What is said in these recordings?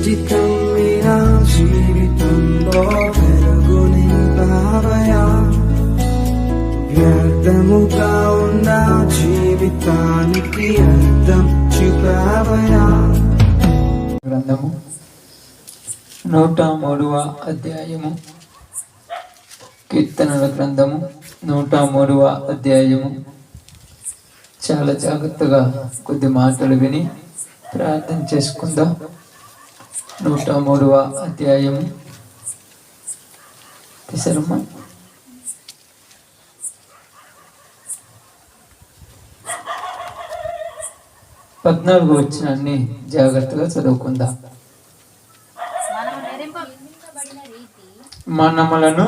కమ్మిన జీవితంలో వెలుగు నింపావయా, వ్యర్థముగా ఉన్న జీవితానికి అర్థం చూపావయా. గ్రంథము 103వ అధ్యాయము, కీర్తనల గ్రంథము 103వ అధ్యాయము. చాలా జాగ్రత్తగా కొద్ది మాటలు విని ప్రార్థన చేసుకుందాం. 103వ అధ్యాయము తీసారమ్మా. 14 వచనాన్ని జాగ్రత్తగా చదువుకుందాం. మనములను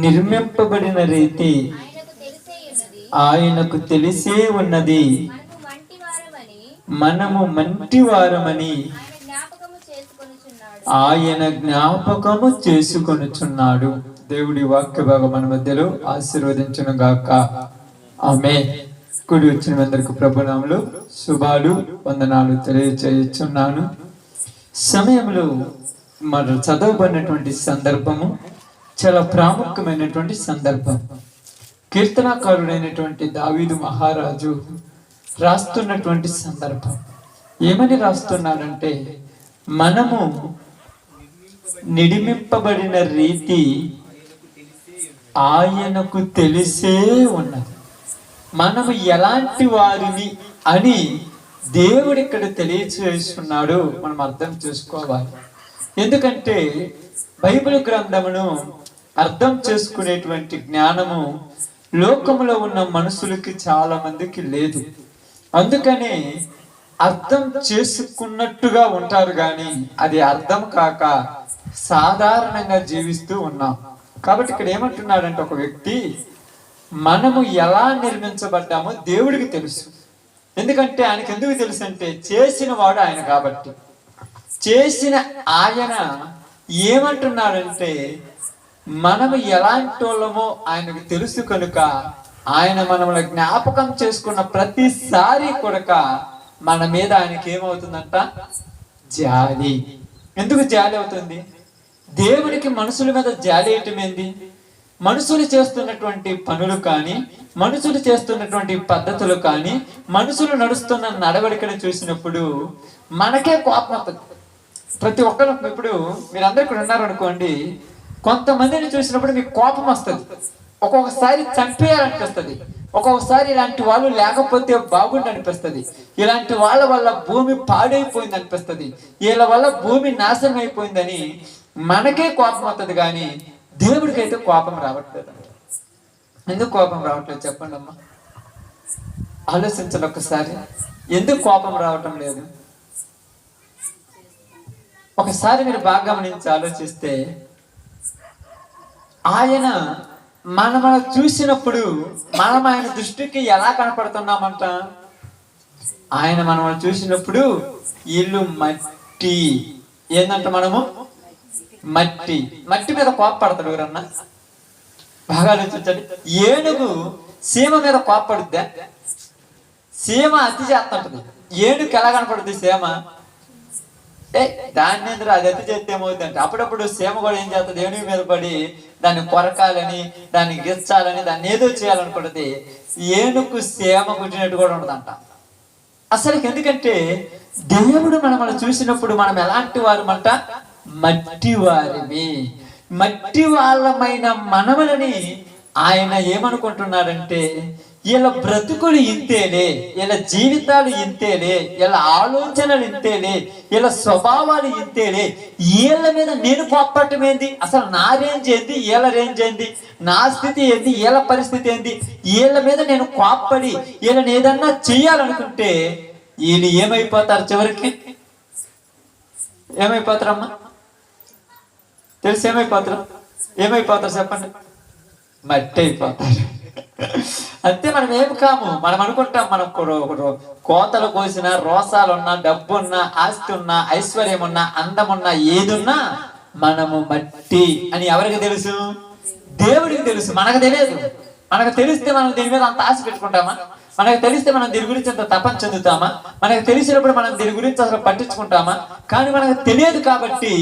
నిర్మింపబడిన రీతి ఆయనకు తెలిసే ఉన్నది, మనము మంటివారమని ఆయన జ్ఞాపకము చేసుకొనుచున్నాడు. దేవుడి వాక్య భాగం మన మధ్యలో ఆశీర్వదించును గాక. ఆమేన్. కూడి వచ్చిన అందరికి ప్రభునామములు శుభాలు వందనాలు తెలియచేయుచున్నాను. సమయంలో మరి చదవబడినటువంటి సందర్భము చాలా ప్రాముఖ్యమైనటువంటి సందర్భం. కీర్తనాకారుడైనటువంటి దావీదు మహారాజు రాస్తున్నటువంటి సందర్భం. ఏమని రాస్తున్నాడంటే, మనము నిడిమింపబడిన రీతి ఆయనకు తెలిసే ఉన్నది. మనము ఎలాంటి వారిని అని దేవుడు ఇక్కడ తెలియచేస్తున్నాడు. మనం అర్థం చేసుకోవాలి. ఎందుకంటే బైబిల్ గ్రంథమును అర్థం చేసుకునేటువంటి జ్ఞానము లోకములో ఉన్న మనుషులకి చాలా మందికి లేదు. అందుకని అర్థం చేసుకున్నట్టుగా ఉంటారు కానీ అది అర్థం కాక సాధారణంగా జీవిస్తూ ఉన్నాం. కాబట్టి ఇక్కడ ఏమంటున్నాడంటే, ఒక వ్యక్తి మనము ఎలా నిర్మించబడ్డామో దేవుడికి తెలుసు. ఎందుకంటే ఆయనకు ఎందుకు తెలుసు అంటే, చేసిన వాడు ఆయన కాబట్టి. చేసిన ఆయన ఏమంటున్నాడంటే, మనము ఎలాంటి వాళ్ళమో ఆయనకు తెలుసు కనుక ఆయన మనల్ని జ్ఞాపకం చేసుకున్న ప్రతిసారి కూడా మన మీద ఆయనకి ఏమవుతుందంట? జాలి. ఎందుకు జాలి అవుతుంది? దేవునికి మనుషుల మీద జాలి వేయటం ఏంది? మనుషులు చేస్తున్నటువంటి పనులు కానీ, మనుషులు చేస్తున్నటువంటి పద్ధతులు కానీ, మనుషులు నడుస్తున్న నడవడికను చూసినప్పుడు మనకే కోపం వస్తుంది. ప్రతి ఒక్కరు, ఇప్పుడు మీరందరూ ఇక్కడ ఉన్నారు అనుకోండి, కొంతమందిని చూసినప్పుడు మీకు కోపం వస్తుంది. ఒక్కొక్కసారి చంపేయాలనిపిస్తుంది, ఒక్కొక్కసారి ఇలాంటి వాళ్ళు లేకపోతే బాగుండి అనిపిస్తుంది, ఇలాంటి వాళ్ళ వల్ల భూమి పాడైపోయింది అనిపిస్తుంది, వీళ్ళ వల్ల భూమి నాశనం అయిపోయిందని మనకే కోపం వస్తుంది. కానీ దేవుడికైతే కోపం రావట్లేదు. ఎందుకు కోపం రావట్లేదు చెప్పండి అమ్మా, ఆలోచించండి ఒక్కసారి. ఎందుకు కోపం రావటం లేదు? ఒకసారి మీరు బాగా గమనించి ఆలోచిస్తే, ఆయన మనం చూసినప్పుడు మనం ఆయన దృష్టికి ఎలా కనపడుతున్నామంట? ఆయన మనం చూసినప్పుడు ఇల్లు మట్టి. ఏందంట? మనము మట్టి. మట్టి మీద కోపపడతాడు ఎవరన్నా? బాగా ఆలోచించండి. ఏనుగు సీమ మీద కోపపడుద్దా? సీమ అతి చేస్తుంటది. ఏనుగుకి ఎలా కనపడుద్ది సీమ? దాన్ని అది అతి చేస్తే ఏమవుతుంది అంటే, అప్పుడప్పుడు సీమ కూడా ఏం చేస్తుంది? ఏనుగు మీద పడి దాన్ని కొరకాలని, దాన్ని గిచ్చాలని, దాన్ని ఏదో చేయాలనుకుంటుంది. ఏనుగు సీమ కుట్టినట్టు కూడా ఉండదంట అసలు. ఎందుకంటే దేవుడు మనం చూసినప్పుడు మనం ఎలాంటి వారమంట? మట్టి వారిని. మట్టి వాళ్ళమైన మనములని ఆయన ఏమనుకుంటున్నాడంటే, వీళ్ళ బ్రతుకులు ఇంతేలే, వీళ్ళ జీవితాలు ఇంతేలే, వీళ్ళ ఆలోచనలు ఇంతేలే, వీళ్ళ స్వభావాలు ఇంతేలే, వీళ్ళ మీద నేను కోప్పటం ఏంది? అసలు నా రేంజ్ ఏంది, వీళ్ళ రేంజ్ ఏంది, నా స్థితి ఏంది, వీళ్ళ పరిస్థితి ఏంది, వీళ్ళ మీద నేను కోప్పడి వీళ్ళని ఏదన్నా చెయ్యాలనుకుంటే వీళ్ళు ఏమైపోతారు? చివరికి ఏమైపోతారమ్మా? తెలిసి ఏమైపోతారు చెప్పండి? మట్టి అయిపోతారు. అంతే. మనం ఏమి కాము. మనం అనుకుంటాం మనం కోతలు కోసిన, రోసాలున్నా, డబ్బున్నా, ఆస్తి ఉన్నా, ఐశ్వర్యం ఉన్నా, అందమున్నా, ఏదున్నా మనము మట్టి అని ఎవరికి తెలుసు? దేవుడికి తెలుసు. మనకు తెలియదు. మనకు తెలిస్తే మనం దీని మీద అంత ఆశ పెట్టుకుంటామా? మనకు తెలిస్తే మనం దీని గురించి అంత తపన చెందుతామా? మనకు తెలిసినప్పుడు మనం దీని గురించి అసలు పట్టించుకుంటామా? కానీ మనకు తెలియదు కాబట్టి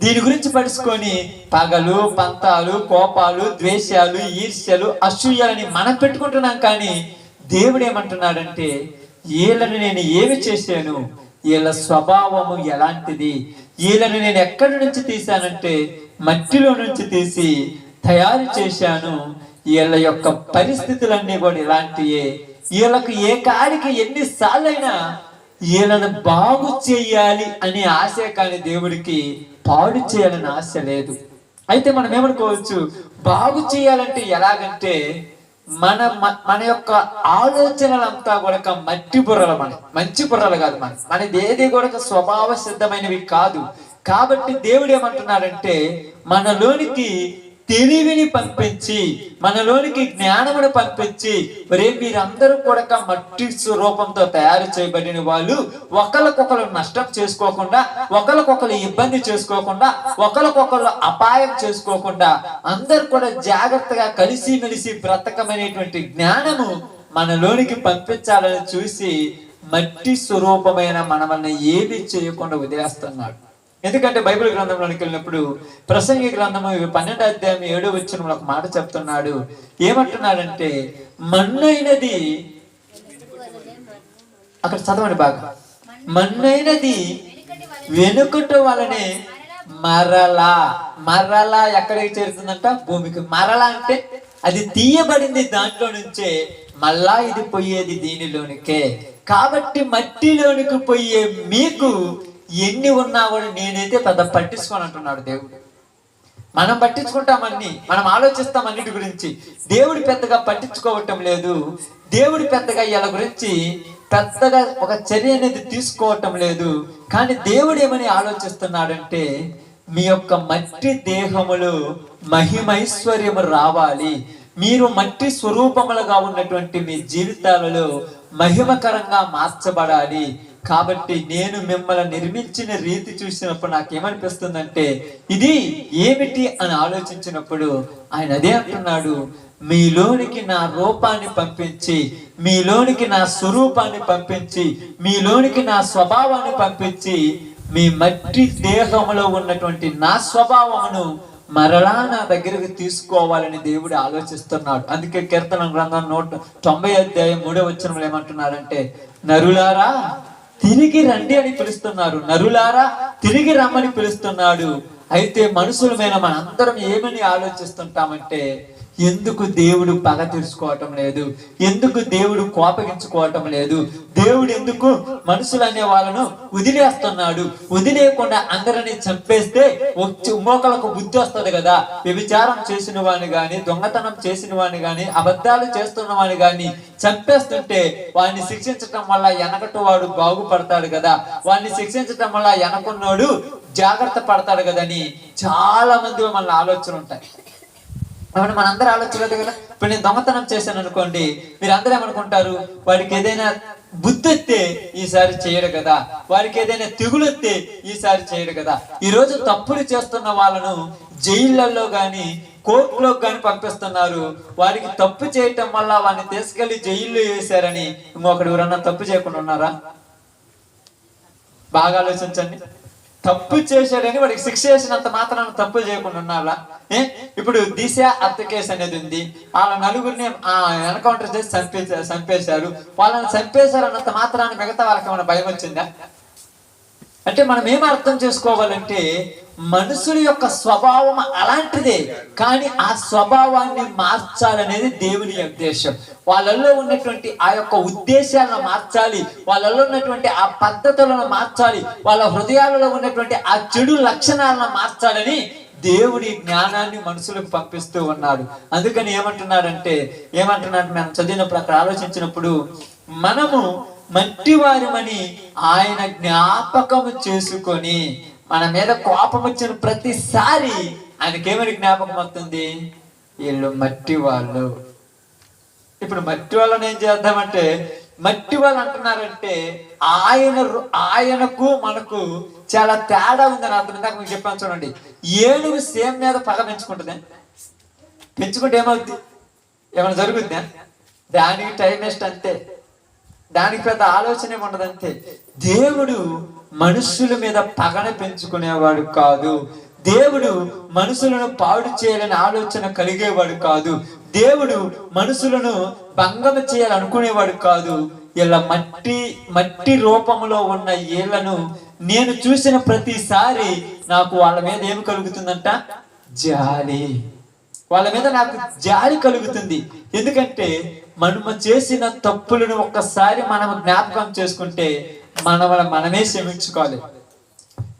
దీని గురించి పడుచుకొని పగలు, పంతాలు, కోపాలు, ద్వేషాలు, ఈర్ష్యలు, అసూయలని మనం పెట్టుకుంటున్నాం. కానీ దేవుడు ఏమంటున్నాడంటే, వీళ్ళని నేను ఏమి చేశాను, వీళ్ళ స్వభావము ఎలాంటిది, వీళ్ళని నేను ఎక్కడి నుంచి తీశానంటే మట్టిలో నుంచి తీసి తయారు చేశాను. వీళ్ళ యొక్క పరిస్థితులన్నీ కూడా ఇలాంటివే. వీళ్ళకు ఏ కాడికి ఎన్నిసార్లైనా వీళ్ళని బాగు చేయాలి అనే ఆశ, కానీ దేవుడికి పాడు చేయాలని ఆశ లేదు. అయితే మనం ఏమనుకోవచ్చు, బాగు చేయాలంటే ఎలాగంటే మన యొక్క ఆలోచనలంతా కూడా మట్టి బుర్రలు, మంచి బుర్రలు కాదు. మనది ఏది కూడా స్వభావ సిద్ధమైనవి కాదు. కాబట్టి దేవుడు ఏమంటున్నాడంటే, మనలోనికి తెలివిని పంపించి, మనలోనికి జ్ఞానమును పంపించి, మీరందరూ కూడా మట్టి స్వరూపంతో తయారు చేయబడిన వాళ్ళు, ఒకరికొకరు నష్టం చేసుకోకుండా, ఒకరికొకరు ఇబ్బంది చేసుకోకుండా, ఒకరికొకరు అపాయం చేసుకోకుండా, అందరూ కూడా జాగ్రత్తగా కలిసిమెలిసి బ్రతకమనేటువంటి జ్ఞానము మనలోనికి పంపించాలని చూసి మట్టి స్వరూపమైన మనల్ని ఏమీ చేయకుండా వదిలేస్తున్నాడు. ఎందుకంటే బైబిల్ గ్రంథంలోనికి వెళ్ళినప్పుడు ప్రసంగి గ్రంథము 12వ అధ్యాయం 7వ వచనంలో ఒక మాట చెప్తున్నాడు. ఏమంటున్నాడంటే, మన్నైనది, అక్కడ చదవండి బాగా, మన్నైనది వెనుకట వలనే మరలా ఎక్కడికి చేరుతుందంట? భూమికి. మరలా అంటే అది తీయబడింది దాంట్లో నుంచే, మళ్ళా ఇది పోయేది దీనిలోనికే. కాబట్టి మట్టిలోనికి పోయే మీకు ఎన్ని ఉన్నా కూడా నేనైతే పెద్ద పట్టించుకొని అంటున్నాడు దేవుడు. మనం పట్టించుకుంటామన్నీ, మనం ఆలోచిస్తాం అన్నిటి గురించి. దేవుడు పెద్దగా పట్టించుకోవటం లేదు. దేవుడు పెద్దగా వీళ్ళ గురించి పెద్దగా ఒక చర్య అనేది తీసుకోవటం లేదు. కానీ దేవుడు ఏమని ఆలోచిస్తున్నాడంటే, మీ యొక్క మట్టి దేహములు మహిమైశ్వర్యము రావాలి, మీరు మట్టి స్వరూపములుగా ఉన్నటువంటి మీ జీవితాలలో మహిమకరంగా మార్చబడాలి. కాబట్టి నేను మిమ్మల్ని నిర్మించిన రీతి చూసినప్పుడు నాకేమనిపిస్తుందంటే, ఇది ఏమిటి అని ఆలోచించినప్పుడు ఆయన అదే అంటున్నాడు, మీలోనికి నా రూపాన్ని పంపించి, మీలోనికి నా స్వరూపాన్ని పంపించి, మీలోనికి నా స్వభావాన్ని పంపించి, మీ మట్టి దేహంలో ఉన్నటువంటి నా స్వభావమును మరలా నా దగ్గరికి తీసుకోవాలని దేవుడు ఆలోచిస్తున్నాడు. అందుకే కీర్తన గ్రంథం 190వ అధ్యాయం 3వ వచనంలో ఏమంటున్నాడంటే, నరులారా తిరిగి రండి అని పిలుస్తున్నారు, నరులారా తిరిగి రమ్మని పిలుస్తున్నాడు. అయితే మనుషులమైన మనందరం ఏమని ఆలోచిస్తుంటామంటే, ఎందుకు దేవుడు పగ తీర్చుకోవటం లేదు, ఎందుకు దేవుడు కోపగించుకోవటం లేదు, దేవుడు ఎందుకు మనుషులు అనే వాళ్ళను వదిలేస్తున్నాడు, వదిలేయకుండా అందరినీ చంపేస్తే ఇంకొకలకు బుద్ధి వస్తుంది కదా. వ్యభిచారం చేసిన వాడిని గాని, దొంగతనం చేసిన వాడిని గాని, అబద్ధాలు చేస్తున్న వాడిని గాని చంపేస్తుంటే వాడిని శిక్షించటం వల్ల వెనకటి వాడు బాగుపడతాడు కదా, వాడిని శిక్షించటం వల్ల వెనకున్నోడు జాగ్రత్త పడతాడు కదా అని చాలా మంది మన ఆలోచన ఉంటాయి. కాబట్టి మనందరూ ఆలోచించలేదు కదా. ఇప్పుడు నేను దొంగతనం చేశాను అనుకోండి, మీరు అందరూ ఏమనుకుంటారు, వాడికి ఏదైనా బుద్ధి వస్తే ఈసారి చేయడు కదా, వాడికి ఏదైనా తెగులు వస్తే ఈసారి చేయడు కదా. ఈ రోజు తప్పులు చేస్తున్న వాళ్ళను జైళ్ళల్లో గాని కోర్టులో గాని పంపిస్తున్నారు. వాడికి తప్పు చేయటం వల్ల వాడిని తీసుకెళ్లి జైల్లో వేశారని ఇంకొకటి ఎవరన్నా తప్పు చేయకుండా ఉన్నారా? బాగా ఆలోచించండి. తప్పు చేశాడని వాడికి శిక్ష చేసినంత మాత్రాన తప్పు చేయకుండా ఉన్నారా? ఇప్పుడు దిశ హత్య కేసు అనేది ఉంది. వాళ్ళ నలుగురిని ఎన్కౌంటర్ చేసి చంపేశారు. వాళ్ళని చంపేశారు అన్నంత మాత్రాన్ని మిగతా వాళ్ళకి ఏమైనా భయం వచ్చిందా? అంటే మనం ఏం అర్థం చేసుకోవాలంటే, మనుషుల యొక్క స్వభావం అలాంటిదే, కానీ ఆ స్వభావాన్ని మార్చాలనేది దేవుని ఉద్దేశం. వాళ్ళల్లో ఉన్నటువంటి ఆ యొక్క ఉద్దేశాలను మార్చాలి, వాళ్ళల్లో ఉన్నటువంటి ఆ పద్ధతులను మార్చాలి, వాళ్ళ హృదయాలలో ఉన్నటువంటి ఆ చెడు లక్షణాలను మార్చాలని దేవుడి జ్ఞానాన్ని మనుషులకు పంపిస్తూ ఉన్నాడు. అందుకని ఏమంటున్నాడు మనం చదివినప్పుడు, అక్కడ ఆలోచించినప్పుడు, మనము మట్టివారిమని ఆయన జ్ఞాపకము చేసుకొని, మన మీద కోపం వచ్చిన ప్రతిసారి ఆయనకేమని జ్ఞాపకం వస్తుంది, వీళ్ళు మట్టి వాళ్ళు. ఇప్పుడు మట్టి వాళ్ళని ఏం చేద్దామంటే, మట్టి వాళ్ళు అంటున్నారంటే ఆయనకు మనకు చాలా తేడా ఉందని అర్థం. ఇందాక మీకు చెప్పాను చూడండి, ఏనుగు సేమ్ మీద పగ పెంచుకుంటుంది. పెంచుకుంటే ఏమవుద్ది? ఏమైనా జరుగుద్దా? దానికి టైం వేస్ట్ అంతే. దానికి పెద్ద ఆలోచన ఉండదంతే. దేవుడు మనుషుల మీద పగన పెంచుకునేవాడు కాదు. దేవుడు మనుషులను పాడు చేయాలని ఆలోచన కలిగేవాడు కాదు. దేవుడు మనుషులను భంగం చేయాలనుకునేవాడు కాదు. ఇలా మట్టి రూపంలో ఉన్న ఏళ్లను నేను చూసిన ప్రతిసారి నాకు వాళ్ళ మీద ఏమి కలుగుతుందంట? జాలి. వాళ్ళ మీద నాకు జాలి కలుగుతుంది. ఎందుకంటే మనము చేసిన తప్పులను ఒక్కసారి మనం జ్ఞాపకం చేసుకుంటే మనమే క్షమించుకోవాలి.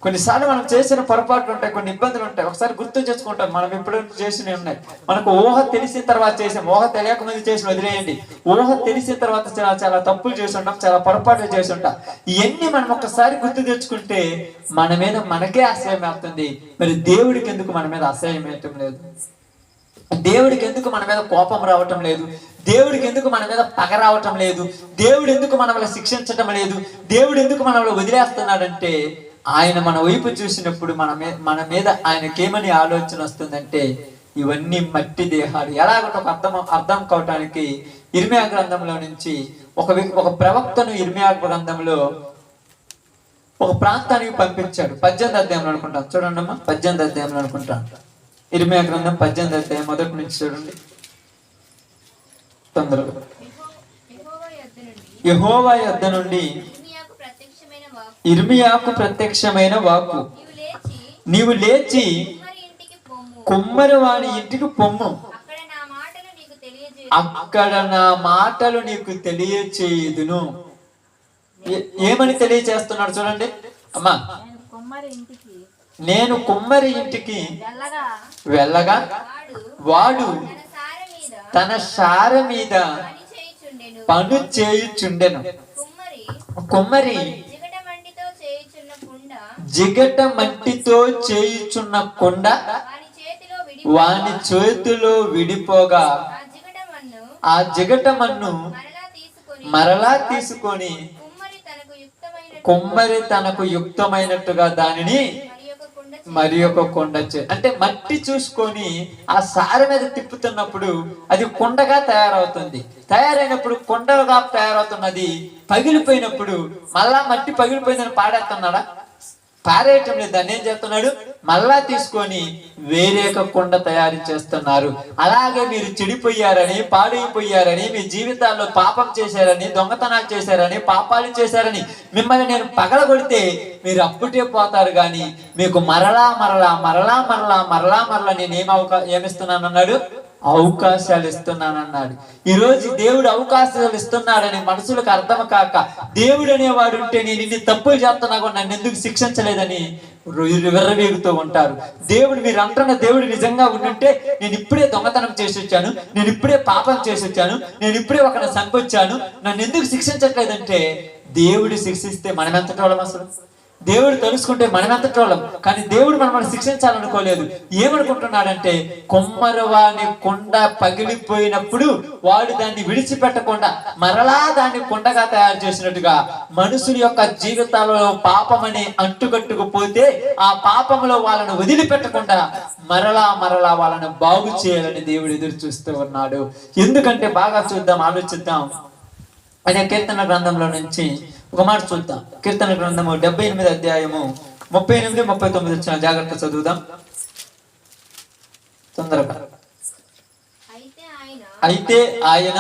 కొన్నిసార్లు మనం చేసిన పొరపాట్లు ఉంటాయి, కొన్ని ఇబ్బందులు ఉంటాయి. ఒకసారి గుర్తు చేసుకుంటాం మనం ఎప్పుడు చేసినవి ఉన్నాయి. మనకు ఊహ తెలిసిన తర్వాత చేసాం, ఊహ తెలియక ముందు చేసి వదిలేయండి. ఊహ తెలిసిన తర్వాత చాలా తప్పులు చేసి ఉంటాం, చాలా పొరపాట్లు చేసి ఉంటాం. ఇవన్నీ మనం ఒక్కసారి గుర్తు తెచ్చుకుంటే మన మీద మనకే అసహ్యం అవుతుంది. మరి దేవుడికి ఎందుకు మన మీద అసహ్యం వేయటం లేదు? దేవుడికి ఎందుకు మన మీద కోపం రావటం లేదు? దేవుడికి ఎందుకు మన మీద పగ రావటం లేదు? దేవుడు ఎందుకు మనల్ని శిక్షించటం లేదు? దేవుడు ఎందుకు మనల్ని వదిలేస్తున్నాడంటే ఆయన మన వైపు చూసినప్పుడు మన మీద ఆయనకేమని ఆలోచన వస్తుందంటే ఇవన్నీ మట్టి దేహాలు. ఎలాగంటే ఒక అర్థం కావటానికి ఇర్మియా గ్రంథంలో నుంచి ఒక ప్రవక్తను ఇర్మియా గ్రంథంలో ఒక ప్రాంతానికి పంపించాడు. 18వ అధ్యాయంలో అనుకుంటాను, చూడండి అమ్మా, 18వ అధ్యాయంలో అనుకుంటాను. ఇర్మియా గ్రంథం 18వ అధ్యాయం మొదటి నుంచి చూడండి తొందరగా. యెహోవా యొద్ద నుండి ఇర్మియాకు ప్రత్యక్షమైన వాక్కు, నీవు లేచి కుమ్మరి వాని ఇంటికి పొమ్ము, అక్కడ నా మాటలు నీకు తెలియచేయుదును. ఏమని తెలియచేస్తున్నాడు చూడండి అమ్మా. నేను కుమ్మరి ఇంటికి వెళ్ళగా వాడు తన సార మీద పను చేయుచుండెను. కుమ్మరి జిగట మట్టితో చేయుచున్న కుండ వాని చేతిలో విడిపోగా ఆ జిగట మన్ను మరలా తీసుకొని కుమ్మరి తనకు యుక్తమైనట్టుగా దానిని మరి ఒక కుండ అంటే మట్టి చూసుకొని ఆ సార మీద తిప్పుతున్నప్పుడు అది కుండగా తయారవుతుంది. తయారైనప్పుడు కుండగా తయారవుతున్నది పగిలిపోయినప్పుడు మళ్ళా మట్టి పగిలిపోయిందని పాడేస్తున్నాడా? పారేయటం లేదు. దాన్ని ఏం చేస్తున్నాడు? మళ్ళా తీసుకొని వేరే ఒక కుండ తయారు చేస్తున్నారు. అలాగే మీరు చెడిపోయారని, పాడైపోయారని, మీ జీవితాల్లో పాపం చేశారని, దొంగతనాలు చేశారని, పాపాలు చేశారని మిమ్మల్ని నేను పగలగొడితే మీరు అప్పుడే పోతారు. కానీ మీకు మరలా నేను ఏమిస్తున్నానన్నాడు? అవకాశాలు ఇస్తున్నానన్నాడు. ఈరోజు దేవుడు అవకాశాలు ఇస్తున్నాడని మనుషులకు అర్థం కాక దేవుడు అనేవాడు ఉంటే నేను ఇన్ని తప్పులు చేస్తున్నా కూడా నన్ను ఎందుకు శిక్షించలేదని విర్రవీగుతూ ఉంటారు. మీరు అంటున్న దేవుడు నిజంగా ఉండుంటే నేను ఇప్పుడే దొంగతనం చేసి వచ్చాను, నేను ఇప్పుడే పాపం చేసి వచ్చాను, నేను ఇప్పుడే ఒకరిని చంపొచ్చాను, నన్ను ఎందుకు శిక్షించట్లేదంటే దేవుడు శిక్షిస్తే మనం ఎంత వాళ్ళం? అసలు దేవుడు తెలుసుకుంటే మనం ఎంత వాళ్ళం? కానీ దేవుడు మనల్ని శిక్షించాలనుకోలేదు. ఏమనుకుంటున్నాడంటే కొమ్మరవాని కుండ పగిలిపోయినప్పుడు వాడు దాన్ని విడిచిపెట్టకుండా మరలా దాన్ని కుండగా తయారు చేసినట్టుగా మనుషుల యొక్క జీవితాలలో పాపమని అంటుకట్టుకుపోతే ఆ పాపంలో వాళ్ళను వదిలిపెట్టకుండా మరలా వాళ్ళను బాగు చేయాలని దేవుడు ఎదురు చూస్తూ ఉన్నాడు. ఎందుకంటే బాగా చూద్దాం, ఆలోచిద్దాం. అనే కీర్తన గ్రంథంలో నుంచి ఒక మాట చూద్దాం. కీర్తన గ్రంథము 78వ అధ్యాయము 38, 39 వచ్చిన జాగ్రత్త చదువుదాం తొందరగా. అయితే ఆయన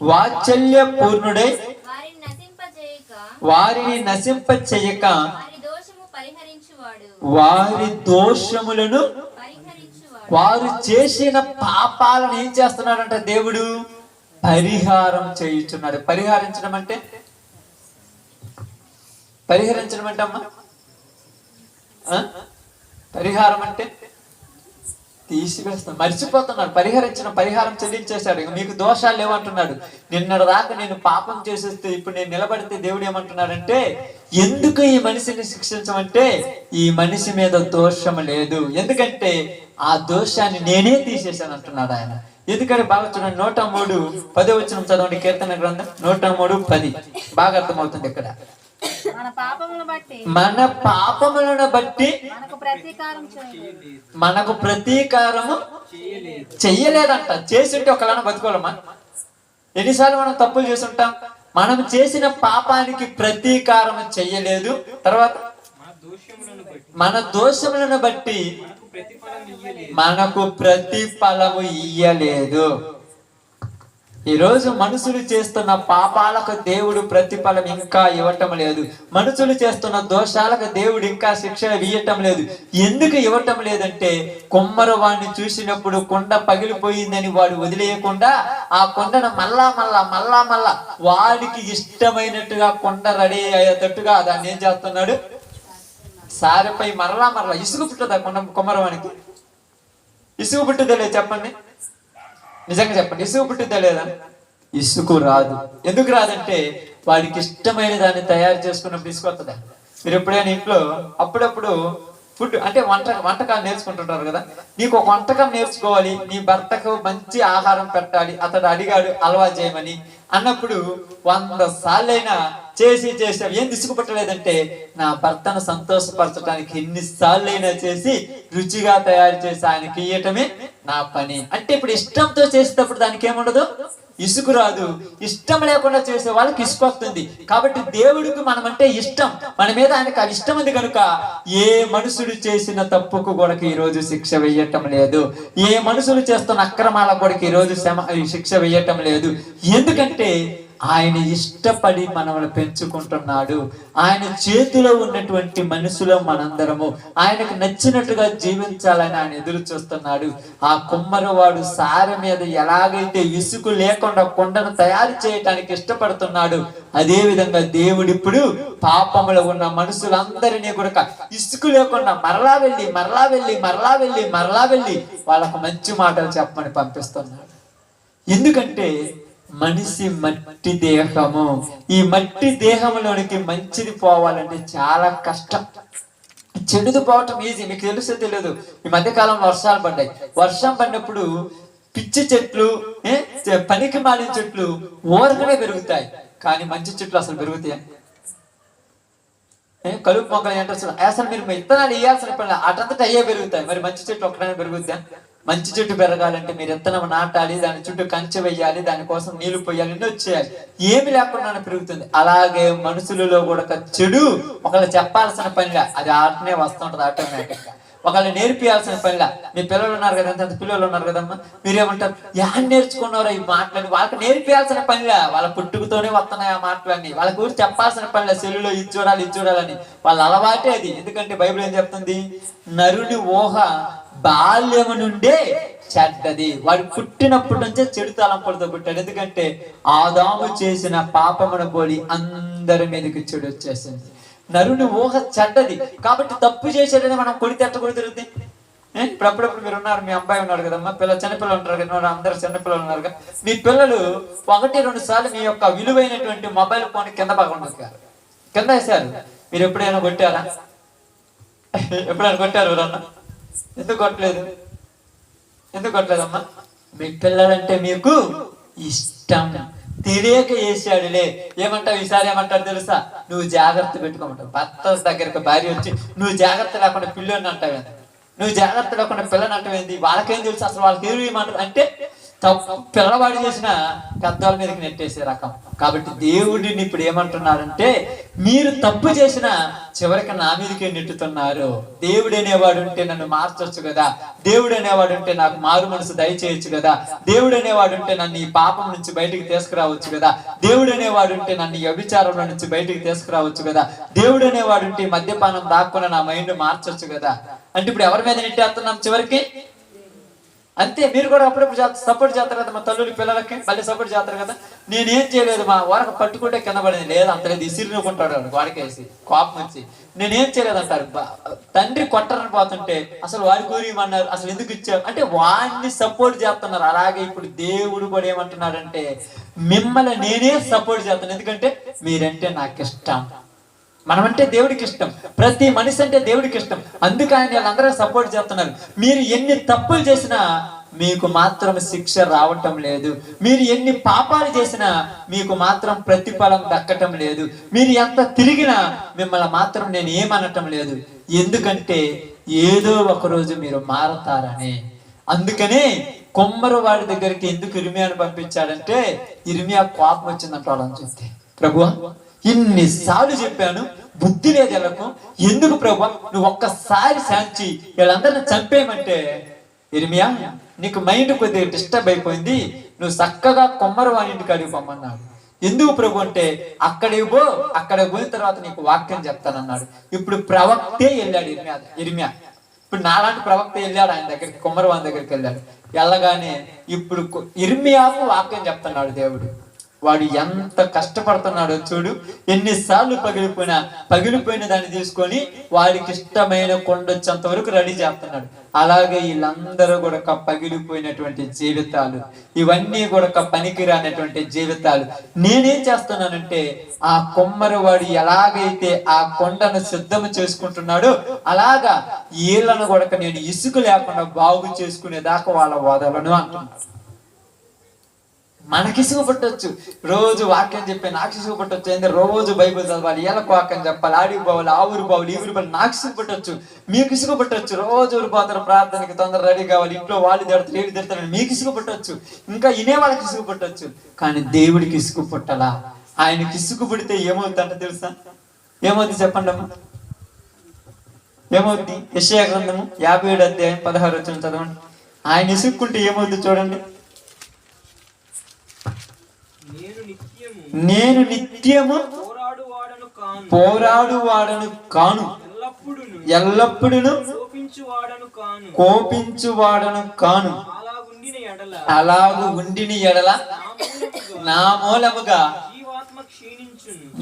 వాత్సల్య పూర్ణుడై వారిని నశింపచేయక వారి దోషములను, వారు చేసిన పాపాలను ఏం చేస్తున్నాడంట? దేవుడు పరిహారం చేయుచున్నాడు. పరిహరించడం అంటే అమ్మా, పరిహారం అంటే తీసివేస్తాం, మర్చిపోతున్నాడు. పరిహారం చెల్లించేశాడు. ఇక మీకు దోషాలు లేవంటున్నాడు. నిన్నటి దాకా నేను పాపం చేసేస్తే ఇప్పుడు నేను నిలబడితే దేవుడు ఏమంటున్నాడంటే ఎందుకు ఈ మనిషిని శిక్షించమంటే ఈ మనిషి మీద దోషం లేదు, ఎందుకంటే ఆ దోషాన్ని నేనే తీసేశాను అంటున్నాడు ఆయన. ఎందుకంటే బాగా చూడండి, 103, 10 వచనం చదవండి. కీర్తన గ్రంథం 103, 10 బాగా అర్థమవుతుంది. ఇక్కడ మన పాపములను బట్టి మనకు ప్రతీకారము చెయ్యలేదంట. చేసింటే ఒకలానా బతుకోవాలమ్మా? ఎన్నిసార్లు మనం తప్పులు చేస్తుంటాం? మనం చేసిన పాపానికి ప్రతీకారం చెయ్యలేదు, తర్వాత మన దోషములను బట్టి మనకు ప్రతిఫలము ఇయ్యలేదు. ఈరోజు మనుషులు చేస్తున్న పాపాలకు దేవుడు ప్రతిఫలం ఇంకా ఇవ్వటం లేదు. మనుషులు చేస్తున్న దోషాలకు దేవుడు ఇంకా శిక్ష ఇవ్వటం లేదు. ఎందుకు ఇవ్వటం లేదంటే, కొమ్మరు వాడిని చూసినప్పుడు కొండ పగిలిపోయిందని వాడు వదిలేయకుండా ఆ కొండను మళ్ళా వాడికి ఇష్టమైనట్టుగా కొండ రెడీ అయ్యేటట్టుగా దాన్ని ఏం చేస్తున్నాడు? సారెపై మరలా ఇసుగు పుట్టదా కొమ్మరవానికి? ఇసుగు పుట్టుదలే చెప్పండి, నిజంగా చెప్పండి, ఇసుగు పుట్టుద్దా లేదా? ఇసుకు రాదు. ఎందుకు రాదంటే వాడికి ఇష్టమైన దాన్ని తయారు చేసుకున్నప్పుడు ఇసుకు వస్తుందా? మీరు ఎప్పుడైనా ఇంట్లో అప్పుడప్పుడు ఫుడ్ అంటే వంటకాలు నేర్చుకుంటుంటారు కదా. నీకు ఒక వంటకం నేర్చుకోవాలి, నీ భర్తకు మంచి ఆహారం పెట్టాలి, అతడు అడిగాడు అలవాటు చేయమని అన్నప్పుడు 100 సార్లైనా చేసి ఏం విసుగుపట్టలేదంటే, నా భర్తను సంతోషపరచడానికి ఎన్నిసార్లైనా చేసి రుచిగా తయారు చేసి ఆయనకి ఇయ్యటమే నా పని. అంటే ఇప్పుడు ఇష్టంతో చేసేటప్పుడు దానికి ఏముండదు, ఇసుకు రాదు. ఇష్టం లేకుండా చేసే వాళ్ళకి ఇసుకు వస్తుంది. కాబట్టి దేవుడికి మనమంటే ఇష్టం, మన మీద ఆయనకు అది ఇష్టం ఉంది కనుక ఏ మనుషుడు చేసిన తప్పుకు కూడా ఈరోజు శిక్ష వేయటం లేదు. ఏ మనుషులు చేస్తున్న అక్రమాలకు కూడా ఈరోజు శిక్ష వేయటం లేదు. ఎందుకంటే ఆయన ఇష్టపడి మనల్ని పెంచుకుంటున్నాడు. ఆయన చేతిలో ఉన్నటువంటి మనుషులు మనందరము ఆయనకు నచ్చినట్టుగా జీవించాలని ఆయన ఎదురు చూస్తున్నాడు. ఆ కుమ్మరివాడు సారె మీద ఎలాగైతే ఇసుకు లేకుండా కొండను తయారు చేయటానికి ఇష్టపడుతున్నాడు, అదే విధంగా దేవుడు ఇప్పుడు పాపములో ఉన్న మనుషులందరినీ కూడా ఇసుకు లేకుండా మరలా వెళ్ళి వాళ్ళకు మంచి మాటలు చెప్పమని పంపిస్తున్నాడు. ఎందుకంటే మనిషి మట్టి దేహము, ఈ మట్టి దేహంలోనికి మంచిది పోవాలంటే చాలా కష్టం. చెడుది పోవటం ఈజీ, మీకు తెలుసో తెలియదు. ఈ మధ్యకాలం వర్షాలు పడ్డాయి. వర్షం పడినప్పుడు పిచ్చి చెట్లు, పనికి మాలిన చెట్లు ఊరకనే పెరుగుతాయి, కానీ మంచి చెట్లు అసలు పెరుగుతాయి? కలుపు మొక్కలు ఏంటో అసలు మీరు విత్తనాలు వేయాల్సిన పని అటంతటా అయ్యే పెరుగుతాయి. మరి మంచి చెట్లు ఒక్కడనే పెరుగుతాయి? మంచి చెట్టు పెరగాలంటే మీరు విత్తనం నాటాలి, దాని చుట్టూ కంచె వేయాలి, దానికోసం నీళ్లు పోయాలి, ఎన్నో చేయాలి. ఏమి లేకుండా పెరుగుతుంది. అలాగే మనుషులలో కూడా చెడు ఒకళ్ళు చెప్పాల్సిన పనిలా అది ఆటనే వస్తుంటది ఆటోమేటిక్ గా. ఒకళ్ళు నేర్పియాల్సిన పనిలా. మీ పిల్లలు ఉన్నారు కదా, ఎంత పిల్లలు ఉన్నారు కదమ్మా, మీరేమంటారు, యాడ్ నేర్చుకున్నారా ఈ మాటలని? వాళ్ళకి నేర్పియాల్సిన పనిలా, వాళ్ళ పుట్టుకతోనే వస్తున్నాయి ఆ మాటలన్నీ. వాళ్ళ గురించి చెప్పాల్సిన పనిలా. సెల్లులో ఇది చూడాలని వాళ్ళ అలవాటే అది. ఎందుకంటే బైబిల్ ఏం చెప్తుంది, నరుని ఊహ బాల్యము నుండే చెడ్డది. వాడు పుట్టినప్పటి నుంచే చెడు తలంపులతో పుట్టాడు. ఎందుకంటే ఆదాము చేసిన పాపమును పోలి అందరి మీదకి చెడు వచ్చేసింది. నరుని ఊహ చెడ్డది. కాబట్టి తప్పు చేసేదని మనం కొడితే ఎట్ట కొడి తిరుగుతుంది. ఇప్పుడు అప్పుడప్పుడు మీరు ఉన్నారు, మీ అబ్బాయి ఉన్నాడు కదమ్మా, చిన్నపిల్లలు ఉంటారు కదా, అందరు చిన్నపిల్లలు ఉన్నారు కదా, మీ పిల్లలు 1-2 సార్లు మీ యొక్క విలువైనటువంటి మొబైల్ ఫోన్ కింద వేశారు. మీరు ఎప్పుడైనా కొట్టారా? ఎప్పుడైనా కొట్టారు ఎవరన్నా? ఎందుకు కొట్టలేదమ్మా? మీ పిల్లలంటే మీకు ఇష్టం, తెలియక వేసాడులే. ఏమంటావు ఈసారి? ఏమంటారు తెలుసా? నువ్వు జాగ్రత్త పెట్టుకోమంటావు. భర్త దగ్గరకు భార్య వచ్చి నువ్వు జాగ్రత్త లేకుండా పిల్లని అంటావేంది, నువ్వు జాగ్రత్త లేకుండా పిల్లని అంటావేంది? వాళ్ళకేం తెలుసు అసలు? వాళ్ళకి ఏమి ఏమంటారు అంటే తప్పు పిల్లవాడు చేసిన పెద్దవాళ్ళ మీదకి నెట్టేసే రకం. కాబట్టి దేవుడిని ఇప్పుడు ఏమంటున్నారంటే, మీరు తప్పు చేసిన చివరికి నా మీదకే నెట్టుతున్నారు. దేవుడు అనేవాడు ఉంటే నన్ను మార్చొచ్చు కదా, దేవుడు అనేవాడు ఉంటే నాకు మారు మనసు దయచేయచ్చు కదా, దేవుడు అనేవాడు ఉంటే నన్ను ఈ పాపం నుంచి బయటికి తీసుకురావచ్చు కదా, దేవుడు అనేవాడు ఉంటే నన్ను ఈ వ్యభిచారంలో నుంచి బయటికి తీసుకురావచ్చు కదా, దేవుడు అనేవాడు ఉంటే మద్యపానం దాక్కున్న నా మైండ్ మార్చొచ్చు కదా. అంటే ఇప్పుడు ఎవరి మీద నెట్టేస్తున్నాం చివరికి? అంతే. మీరు కూడా అప్పుడప్పుడు సపోర్ట్ చేస్తారు కదా, మా తల్లుడి పిల్లలకి మళ్ళీ సపోర్ట్ చేస్తారు కదా. నేనేం చేయలేదు, మా వారికి పట్టుకుంటే కింద పడింది, లేదు అంతలేదు ఇసిరినుకుంటాడు వాడికేసి కోపం వచ్చి. నేనేం చేయలేదు అంటారు. తండ్రి కొట్టరని పోతుంటే అసలు వారి కూరియమన్నారు, అసలు ఎందుకు ఇచ్చారు అంటే వాడిని సపోర్ట్ చేస్తున్నారు. అలాగే ఇప్పుడు దేవుడు కూడా ఏమంటున్నాడంటే, మిమ్మల్ని నేనే సపోర్ట్ చేస్తాను, ఎందుకంటే మీరంటే నాకు ఇష్టం. మనమంటే దేవుడికి ఇష్టం, ప్రతి మనిషి అంటే దేవుడికి ఇష్టం. అందుకే ఆయన వీళ్ళందరూ సపోర్ట్ చేస్తున్నారు. మీరు ఎన్ని తప్పులు చేసినా మీకు మాత్రం శిక్ష రావటం లేదు, మీరు ఎన్ని పాపాలు చేసినా మీకు మాత్రం ప్రతిఫలం దక్కటం లేదు, మీరు ఎంత తిరిగినా మిమ్మల్ని మాత్రం నేను ఏమనటం లేదు. ఎందుకంటే ఏదో ఒక రోజు మీరు మారతారని. అందుకనే కొమ్మరు వాడి దగ్గరికి ఎందుకు ఇర్మియాను పంపించాడంటే ఇర్మియా కోపం వచ్చిందంట వాళ్ళని చూస్తే. ప్రభువా, ఇన్నిసార్లు చెప్పాను, బుద్ధి లేదు ఎలకు, ఎందుకు ప్రభువా నువ్వు ఒక్కసారి శాంతి వీళ్ళందరిని చంపేయమంటే, ఇర్మియా నీకు మైండ్ కొద్దిగా డిస్టర్బ్ అయిపోయింది, నువ్వు చక్కగా కొమ్మరు వాడి ఇంటికి అడిగి పొమ్మన్నాడు. ఎందుకు ప్రభు అంటే, అక్కడికి పోయిన తర్వాత నీకు వాక్యం చెప్తానన్నాడు. ఇప్పుడు ప్రవక్తే వెళ్ళాడు ఇర్మియా. ఇప్పుడు నాలాంటి ప్రవక్త వెళ్ళాడు ఆయన దగ్గరికి, కొమ్మరవాని దగ్గరికి వెళ్ళాడు. వెళ్ళగానే ఇప్పుడు ఇర్మియాకు వాక్యం చెప్తున్నాడు దేవుడు. వాడు ఎంత కష్టపడుతున్నాడో చూడు, ఎన్నిసార్లు పగిలిపోయిన దాన్ని తీసుకొని వాడికి ఇష్టమైన కొండొచ్చేంత వరకు రెడీ చేస్తున్నాడు. అలాగే వీళ్ళందరూ కూడా పగిలిపోయినటువంటి జీవితాలు, ఇవన్నీ కూడా పనికిరానటువంటి జీవితాలు. నేనేం చేస్తున్నానంటే, ఆ కొమ్మరివాడు ఎలాగైతే ఆ కొండను సిద్ధం చేసుకుంటున్నాడో అలాగా వీళ్ళను కూడా నేను ఇసుక లేకుండా బాగు చేసుకునేదాకా వాళ్ళ వదలను అంటున్నాడు. మనకి ఇసుగు పట్టొచ్చు, రోజు వాక్యం చెప్పి నాకు ఇసుగు పట్టొచ్చు, ఏంటంటే రోజు బైబిల్ చదవాలి, ఎలకు వాక్యం చెప్పాలి, ఆడికి పోవాలి, ఆ ఊరు పోవాలి, ఈ ఊరు పోవాలి, నాకు ఇసుగు పట్టొచ్చు, మీకు ఇసుగు పట్టొచ్చు. రోజు ఊరు పోతారు, ప్రార్థనకి తొందర రెడీ కావాలి, ఇంట్లో వాళ్ళు తిడతారు, ఏడు తిడతారు, మీకు ఇసుగు పట్టొచ్చు, ఇంకా ఇనే వాళ్ళకి ఇసుగు పట్టొచ్చు. కానీ దేవుడికి ఇసుగు పుట్టలా. ఆయనకి ఇసుగు పుడితే ఏమవుతుందంటే తెలుసా? ఏమవుతుంది చెప్పండి అమ్మా, ఏమవుతుంది? యెషయా గ్రంథము 57 అధ్యాయం 16 వచనం చదవండి. ఆయన ఇసుక్కుంటే ఏమవుతుంది చూడండి. నేను నిత్యము పోరాడువాడను కాను, ఎల్లప్పుడూ కోపించువాడను కాను. అలాగు ఉండిన ఎడల నా మూలముగా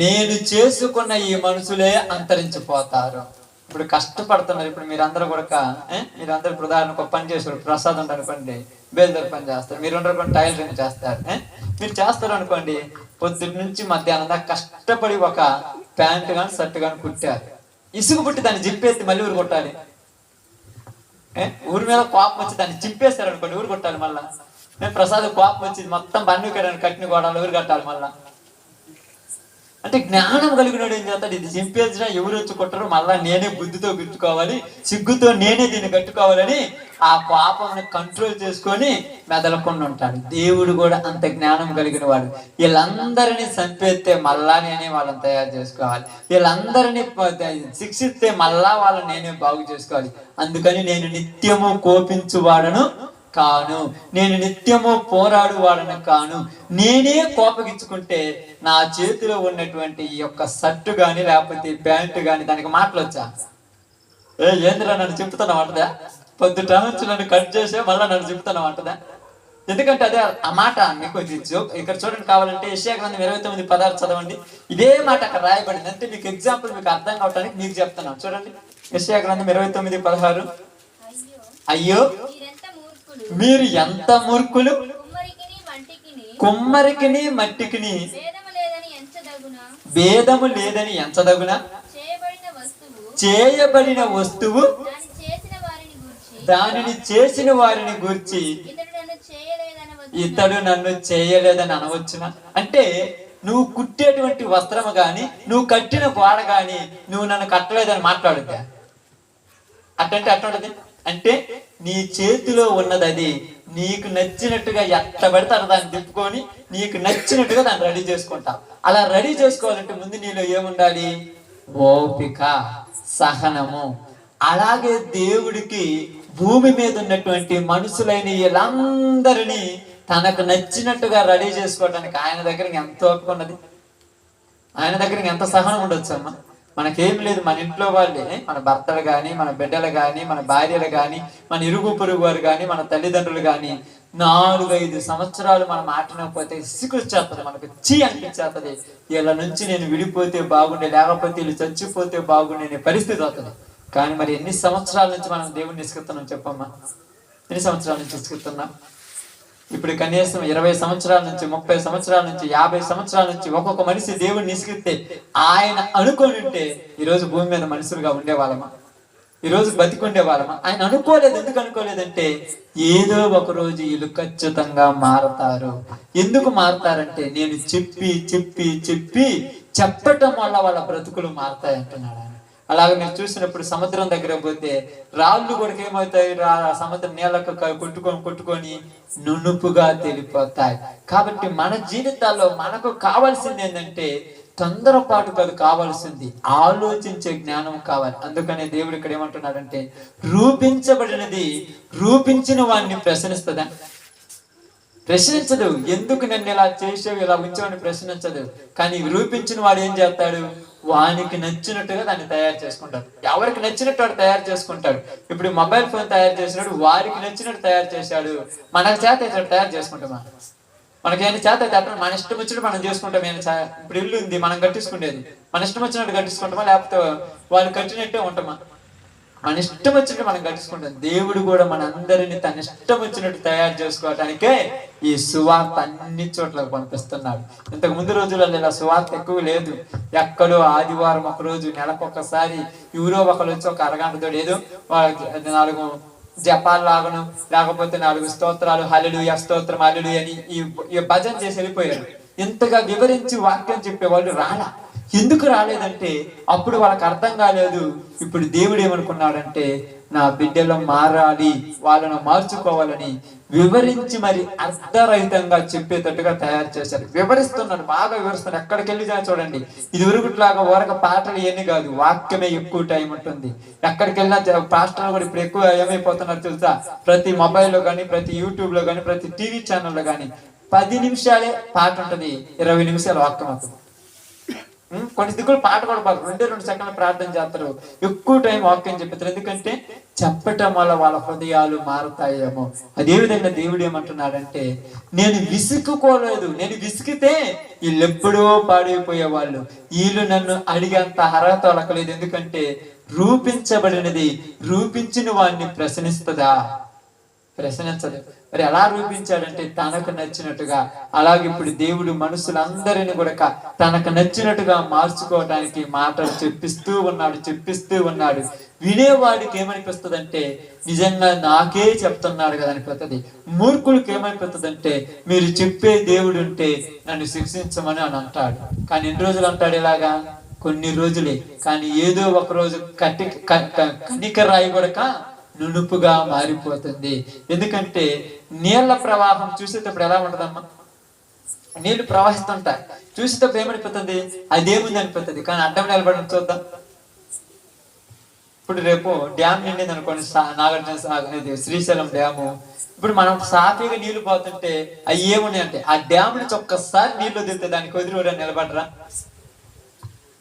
నేను చేసుకున్న ఈ మనుషులే అంతరించిపోతారు. ఇప్పుడు కష్టపడుతున్నారు. ఇప్పుడు మీరందరూ కూడా మీరందరూ ఇప్పుడు ఉదాహరణకు పని చేస్తారు, ప్రసాదం అనుకోండి బేల్దారి పని చేస్తారు, మీరు అనుకోండి టైలరింగ్ చేస్తారు. మీరు చేస్తారు అనుకోండి, పొద్దుటి నుంచి మధ్యాహ్నం దాకా కష్టపడి ఒక ప్యాంటు కానీ షర్ట్ కానీ కుట్టారు. ఇసుగు పుట్టి దాన్ని జిప్పేసి మళ్ళీ ఊరు కొట్టాలి. ఊరి మీద కోపం వచ్చి దాన్ని చింపేస్తారు అనుకోండి, ఊరు కొట్టాలి. మళ్ళా మేము ప్రసాదం కోపం వచ్చి మొత్తం బండి కట్టిన గోడలు ఊరు కట్టాలి మళ్ళా. అంటే జ్ఞానం కలిగినాడు ఏం చేస్తాడు, ఇది చింపేసినా ఎవరు వచ్చి కొట్టరు, మళ్ళా నేనే బుద్ధితో గుర్తుకోవాలి, సిగ్గుతో నేనే దీన్ని కట్టుకోవాలని ఆ పాపంని కంట్రోల్ చేసుకొని మెదలకుండా ఉంటాడు. దేవుడు కూడా అంత జ్ఞానం కలిగిన వాడు. వీళ్ళందరినీ చంపేస్తే మళ్ళా నేనే వాళ్ళని తయారు చేసుకోవాలి, వీళ్ళందరినీ శిక్షిస్తే మళ్ళా వాళ్ళని నేనే బాగు చేసుకోవాలి. అందుకని నేను నిత్యము కోపించువాడను కాను, నేను నిత్యము పోరాడువాడను కాను. నేనే కోపగించుకుంటే నా చేతిలో ఉన్నటువంటి ఈ యొక్క షర్టు గాని లేకపోతే ప్యాంటు గాని దానికి మాటలు వచ్చా, ఏంద్రా నన్ను చెప్తున్నావు అంటదా, పొద్దుట నుంచి నన్ను కట్ చేసే మళ్ళీ నన్ను చెప్తున్నావు అంటదా. ఎందుకంటే అదే ఆ మాట మీకు ఇక్కడ చూడండి. కావాలంటే యెషయా గ్రంథం 29:16 చదవండి. ఇదే మాట అక్కడ రాయబడింది. అంటే మీకు ఎగ్జాంపుల్ మీకు అర్థం కావడానికి మీకు చెప్తున్నాను. చూడండి, యెషయా గ్రంథం 29:16. అయ్యో మీరు ఎంత మూర్ఖులు, కుమ్మరికిని మట్టికిని భేదము లేదని ఎంచదగునా, చేయబడిన వస్తువు దానిని చేసిన వారిని గూర్చి ఇతడు నన్ను చేయలేదని అనవచ్చునా. అంటే నువ్వు కుట్టేటువంటి వస్త్రము గాని నువ్వు కట్టిన గోడ గాని నువ్వు నన్ను కట్టలేదని మాట్లాడుతా. అట్టంటే అట్లుంటది. అంటే నీ చేతిలో ఉన్నది అది నీకు నచ్చినట్టుగా ఎట్టబడితే దాన్ని తిప్పుకొని నీకు నచ్చినట్టుగా దాన్ని రెడీ చేసుకుంటావు. అలా రెడీ చేసుకోవాలంటే ముందు నీలో ఏముండాలి? ఓపిక, సహనము. అలాగే దేవుడికి భూమి మీద ఉన్నటువంటి మనుషులైన వీళ్ళందరినీ తనకు నచ్చినట్టుగా రెడీ చేసుకోవడానికి ఆయన దగ్గర ఎంత ఓపిక ఉన్నది, ఆయన దగ్గర ఎంత సహనం ఉండొచ్చు అమ్మా. మనకేం లేదు, మన ఇంట్లో వాళ్ళే, మన భర్తలు కానీ, మన బిడ్డలు కానీ, మన భార్యలు కానీ, మన ఇరుగు పొరుగు వారు కానీ, మన తల్లిదండ్రులు కానీ 4-5 సంవత్సరాలు మనం మాట్లాడకపోతే సిగ్గుచేస్తుంది, మనకు అనిపించేస్తుంది. వీళ్ళ నుంచి నేను విడిపోతే బాగుండే, లేకపోతే వీళ్ళు చచ్చిపోతే బాగుండే పరిస్థితి అవుతుంది. కానీ మరి ఎన్ని సంవత్సరాల నుంచి మనం దేవుడిని ఇసుకుతున్నాం చెప్పమ్మా? ఎన్ని సంవత్సరాల నుంచి ఇసుకుతున్నాం? ఇప్పుడు కనీసం 20 సంవత్సరాల నుంచి, 30 సంవత్సరాల నుంచి, 50 సంవత్సరాల నుంచి ఒక్కొక్క మనిషి దేవుడిని ఇసుకితే ఆయన అనుకోని ఉంటే ఈరోజు భూమి మీద మనుషులుగా ఉండేవాళ్ళమా? ఈరోజు బతికుండే వాళ్ళమా? ఆయన అనుకోలేదు. ఎందుకు అనుకోలేదంటే ఏదో ఒక రోజు వీళ్ళు ఖచ్చితంగా మారతారు. ఎందుకు మారతారంటే నేను చెప్పి చెప్పి చెప్పి చెప్పటం వల్ల వాళ్ళ బ్రతుకులు మారతాయి అంటున్నాడు ఆయన. అలాగే మీరు చూసినప్పుడు సముద్రం దగ్గర పోతే రాళ్ళు కూడా ఏమవుతాయి, సముద్రం నీళ్ళకు కొట్టుకొని నునుపుగా తేలిపోతాయి. కాబట్టి మన జీవితాల్లో మనకు కావాల్సింది ఏంటంటే తొందరపాటు కాదు, కావాల్సింది ఆలోచించే జ్ఞానం కావాలి. అందుకనే దేవుడు ఇక్కడ ఏమంటున్నాడంటే రూపించబడినది రూపించిన వాడిని ప్రశ్నిస్తుందా? ప్రశ్నించదు. ఎందుకు నన్ను ఇలా చేసావు, ఇలా ఉంచావని ప్రశ్నించదు. కానీ రూపించిన వాడు ఏం చేస్తాడు? వానికి నచ్చినట్టుగా దాన్ని తయారు చేసుకుంటాడు. ఎవరికి నచ్చినట్టు వాడు తయారు చేసుకుంటాడు. ఇప్పుడు మొబైల్ ఫోన్ తయారు చేసినాడు, వారికి నచ్చినట్టు తయారు చేశాడు. మనకు చేత తయారు చేసుకుంటామా? మనకేమైనా చేత అయితే మన ఇష్టం వచ్చినట్టు మనం చేసుకుంటాం. ఇప్పుడు ఇల్లు ఉంది, మనం కట్టించుకునేది మన ఇష్టం వచ్చినట్టు కట్టించుకుంటామా, లేకపోతే వాళ్ళు కట్టినట్టే ఉంటామా? మన ఇష్టం వచ్చినట్టు మనం కట్టించుకుంటాం. దేవుడు కూడా మన అందరినీ తన ఇష్టం వచ్చినట్టు తయారు చేసుకోవటానికే ఈ సువార్త అన్ని చోట్లకు పంపిస్తున్నాడు. ఇంతకు ముందు రోజులలో ఇలా సువార్త ఎక్కువ లేదు. ఎక్కడో ఆదివారం ఒక రోజు, నెలకొకసారి ఎవరో ఒకరు వచ్చి ఒక అరగంటతో ఏదో 4 జపాలు లాగను, లేకపోతే 4 స్తోత్రాలు, హల్లెలూయా స్తోత్రం హల్లెలూయా అని ఈ భజన చేసి వెళ్ళిపోయారు. ఇంతగా వివరించి వాక్యం చెప్పేవాళ్ళు రాలా. ఎందుకు రాలేదంటే అప్పుడు వాళ్ళకి అర్థం కాలేదు. ఇప్పుడు దేవుడు ఏమనుకున్నాడంటే నా బిడ్డలో మారాలి, వాళ్ళను మార్చుకోవాలని వివరించి మరి అర్థరహితంగా చెప్పేటట్టుగా తయారు చేశారు. వివరిస్తున్నాడు, బాగా వివరిస్తున్నాడు. ఎక్కడికి వెళ్ళి చూడండి, ఇది ఉరుగుట్లాగా ఊరక పాటలు ఏమి కాదు, వాక్యమే ఎక్కువ టైం ఉంటుంది. ఎక్కడికి వెళ్ళినా పాస్టర్లు కూడా ఇప్పుడు ఎక్కువ ఏమైపోతున్నారు తెలుసా? ప్రతి మొబైల్లో కానీ, ప్రతి యూట్యూబ్ లో కానీ, ప్రతి టీవీ ఛానల్లో కానీ 10 నిమిషాలే పాట ఉంటుంది, 20 నిమిషాలు వాక్యం అవుతుంది. కొన్ని దిక్కులు పాట కూడా బాగా 2 సెకండ్లు ప్రార్థన చేస్తారు, ఎక్కువ టైం వాక్యం చెప్తారు. ఎందుకంటే చెప్పటం వల్ల వాళ్ళ హృదయాలు మారుతాయేమో. అదేవిధంగా దేవుడు ఏమంటున్నాడంటే నేను విసుక్కోలేదు, నేను విసిగితే వీళ్ళెప్పుడో పాడైపోయే వాళ్ళు, వీళ్ళు నన్ను అడిగేంత అర్హత వాళ్ళకలేదు. ఎందుకంటే రూపించబడినది రూపించిన వాడిని ప్రశ్నిస్తుందా? ప్రశ్నించదు. మరి ఎలా రూపించాడంటే తనకు నచ్చినట్టుగా. అలాగే ఇప్పుడు దేవుడు మనుషులందరినీ కూడా తనకు నచ్చినట్టుగా మార్చుకోవడానికి మాటలు చెప్పిస్తూ ఉన్నాడు. వినేవాడికి ఏమనిపిస్తుంది అంటే నిజంగా నాకే చెప్తున్నాడు కదా అనిపిస్తుంది. మూర్ఖులకి ఏమనిపిస్తుంది అంటే మీరు చెప్పే దేవుడు ఉంటే నన్ను శిక్షించమని అని అంటాడు. కానీ ఎన్ని రోజులు అంటాడు ఇలాగా? కొన్ని రోజులే. కానీ ఏదో ఒక రోజు కనికరాయి కూడా నునుపుగా మారిపోతుంది. ఎందుకంటే నీళ్ల ప్రవాహం చూసేటప్పుడు ఎలా ఉంటదమ్మా? నీళ్లు ప్రవహిస్తుంటాయి, చూసేటప్పుడు ఏమనిపోతుంది? అదేముంది అనిపోతుంది. కానీ అడ్డం నిలబడి చూద్దాం. ఇప్పుడు రేపు డ్యామ్ నిండింది అనుకోండి, నాగార్జున శ్రీశైలం డ్యాము. ఇప్పుడు మనం సాఫీగా నీళ్లు పోతుంటే అవి ఏమున్నాయి అంటే ఆ డ్యామ్ నుంచి ఒక్కసారి నీళ్లు వదిలితే దానికి వదిలి నిలబడరా?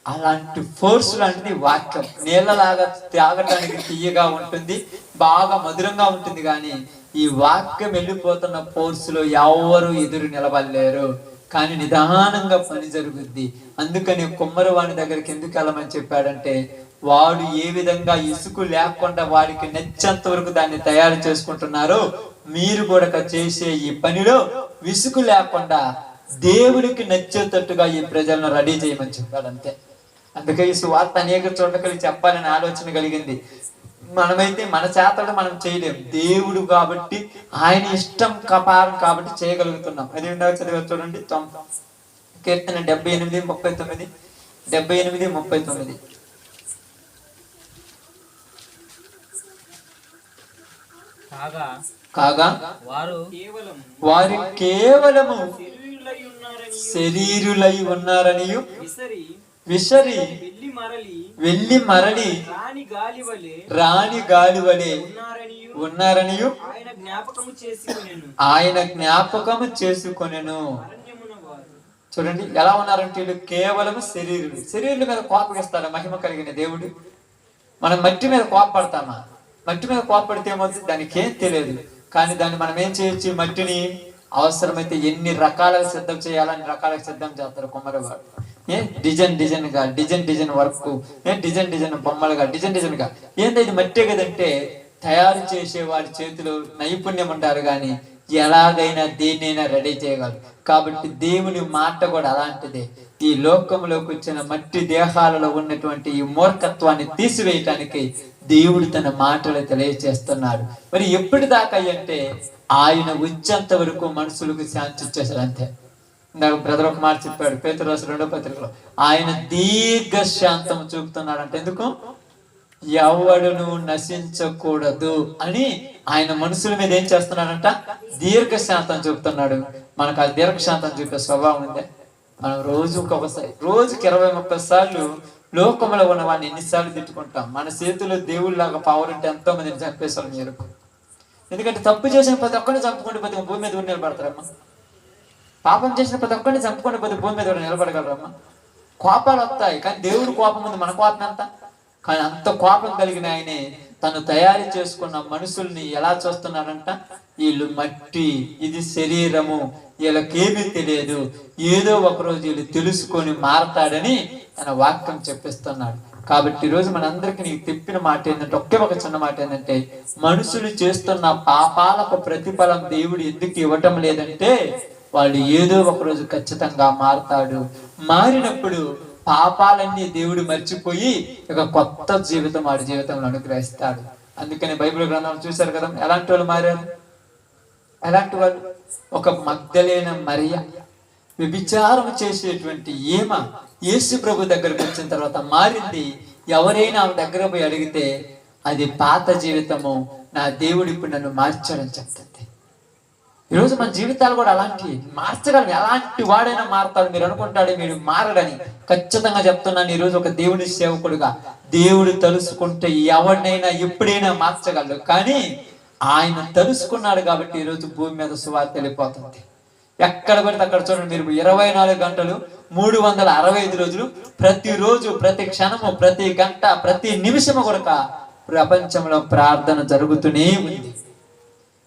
అలాంటి ఫోర్స్ లాంటిది వాక్యం. నీళ్ళలాగా త్రాగటానికి తీయగా ఉంటుంది, బాగా మధురంగా ఉంటుంది. కానీ ఈ వాక్యం వెళ్ళిపోతున్న ఫోర్స్ లో ఎవరు ఎదురు నిలబడలేరు. కానీ నిదానంగా పని జరుగుద్ది. అందుకని కుమ్మరివాణి దగ్గరికి ఎందుకు వెళ్ళమని చెప్పాడంటే వాడు ఏ విధంగా ఇసుకు లేకుండా వాడికి నచ్చేంత వరకు దాన్ని తయారు చేసుకుంటున్నారో మీరు కూడా చేసే ఈ పనిలో విసుగు లేకుండా దేవుడికి నచ్చేటట్టుగా ఈ ప్రజలను రెడీ చేయమని చెప్పాడు. అంతే. అందుకే ఈ సువార్త అనేక చోట్లకి చెప్పాలని ఆలోచన కలిగింది. మనమైతే మన చేతడు మనం చేయలేం. దేవుడు కాబట్టి ఆయన ఇష్టం కపారం కాబట్టి చేయగలుగుతున్నాం. అది చదివా చూడండి, కీర్తన 78:39. 78:39. కాగా వారు కేవలము శరీరులై ఉన్నారనియు విసరి వెళ్ళి మరలి రాణి గాలి వలె ఉన్నారనియు ఆయన జ్ఞాపకము చేసుకొనెను. చూడండి ఎలా ఉన్నారంటే వీళ్ళు కేవలము శరీరుల మీద కోపగిస్తాడా మహిమ కలిగిన దేవుడు? మనం మట్టి మీద కోపపడతామా? మట్టి మీద కోపడితే ఏమవుతుంది? దానికి ఏం తెలియదు. కానీ దాన్ని మనం ఏం చేయొచ్చు? మట్టిని అవసరమైతే ఎన్ని రకాలుగా సిద్ధం చేయాలని రకాలుగా సిద్ధం చేస్తారు కుమ్మరివాడు. డిజైన్ వర్క్, డిజైన్ బొమ్మలుగా, డిజైన్ గా. ఏంటి ఇది? మట్టే కదంటే తయారు చేసే వారి చేతిలో నైపుణ్యం ఉంటారు, కానీ ఎలాగైనా దేన్నైనా రెడీ చేయగలరు. కాబట్టి దేవుని మాట కూడా అలాంటిదే. ఈ లోకంలోకి వచ్చిన మట్టి దేహాలలో ఉన్నటువంటి ఈ మూర్ఖత్వాన్ని తీసివేయటానికి దేవుడు తన మాటలు తెలియచేస్తున్నాడు. మరి ఎప్పటిదాకా అంటే ఆయన వచ్చేంత వరకు మనుషులకు శాంతి ఇచ్చేసాడు. అంతే. ఇందాక బ్రదర్ ఒక మాట చెప్పాడు, పేతురు రాసిన 2వ పత్రికలో ఆయన దీర్ఘశాంతం చూపుతున్నాడు అంటే ఎందుకు? ఎవడును నశించకూడదు అని ఆయన మనుషుల మీద ఏం చేస్తున్నాడంట? దీర్ఘశాంతం చూపుతున్నాడు. మనకు ఆ దీర్ఘశాంతం చూపే స్వభావం ఉందే? మనం రోజుకి 20-30 సార్లు లోకంలో ఉన్న వాడిని ఎన్నిసార్లు తిట్టుకుంటాం? మన చేతిలో దేవుళ్ళలాగా పవర్ ఉంటే ఎంతో మందిని చంపేశారు మీరు. ఎందుకంటే తప్పు చేసిన ప్రతి ఒక్కరిని చంపుకుంటే ప్రతి భూమి మీద ఊరి నిలబడతారమ్మా. పాపం చేసిన ప్రతి ఒక్కరిని చంపుకుంటే ప్రతి భూమి మీద నిలబడగలరమ్మా. కోపాలు వస్తాయి, కానీ దేవుడు కోపం ఉంది, మన కోపం ఎంత? కానీ అంత కోపం కలిగిన ఆయనే తను తయారు చేసుకున్న మనుషుల్ని ఎలా చూస్తున్నాడంట? వీళ్ళు మట్టి, ఇది శరీరము, వీళ్ళకేమీ తెలియదు, ఏదో ఒకరోజు వీళ్ళు తెలుసుకొని మారతాడని తన వాక్యం చెప్పిస్తున్నాడు. కాబట్టి ఈరోజు మనందరికీ నీకు చెప్పిన మాట ఏంటంటే, ఒక చిన్న మాట ఏంటంటే, మనుషులు చేస్తున్న పాపాలకు ప్రతిఫలం దేవుడు ఎందుకు ఇవ్వటం లేదంటే, వాళ్ళు ఏదో ఒకరోజు ఖచ్చితంగా మారతాడు. మారినప్పుడు పాపాలన్నీ దేవుడు మర్చిపోయి ఒక కొత్త జీవితం వాడి జీవితంలో అనుగ్రహిస్తాడు. అందుకని బైబిల్ గ్రంథంలో చూశారు కదా, ఎలాంటి వాళ్ళు మారారు? ఎలాంటి వాళ్ళు? ఒక మగ్దలేన మరియ, వ్యభిచారం చేసేటువంటి ఈమ యేసు ప్రభు దగ్గరకు వచ్చిన తర్వాత మారింది. ఎవరైనా ఆమె దగ్గర పోయి అడిగితే అది పాత జీవితము, నా దేవుడు ఇప్పుడు నన్ను మార్చాడని చెప్తుంది. ఈరోజు మన జీవితాలు కూడా అలాంటివి, మార్చగలం. ఎలాంటి వాడైనా మారతాడు. మీరు అనుకుంటాడు మీరు మారడని, ఖచ్చితంగా చెప్తున్నాను. ఈరోజు ఒక దేవుని సేవకుడుగా దేవుడు తలుసుకుంటే ఎవరినైనా ఎప్పుడైనా మార్చగలడు. కానీ ఆయన తలుసుకున్నాడు కాబట్టి ఈరోజు భూమి మీద సువార్త వెళ్ళిపోతుంది. ఎక్కడ పడితే అక్కడ చూడండి, మీరు 24 గంటలు 365 రోజులు, ప్రతిరోజు, ప్రతి క్షణము, ప్రతి గంట, ప్రతి నిమిషము కూడా ప్రపంచంలో ప్రార్థన జరుగుతూనే ఉంది.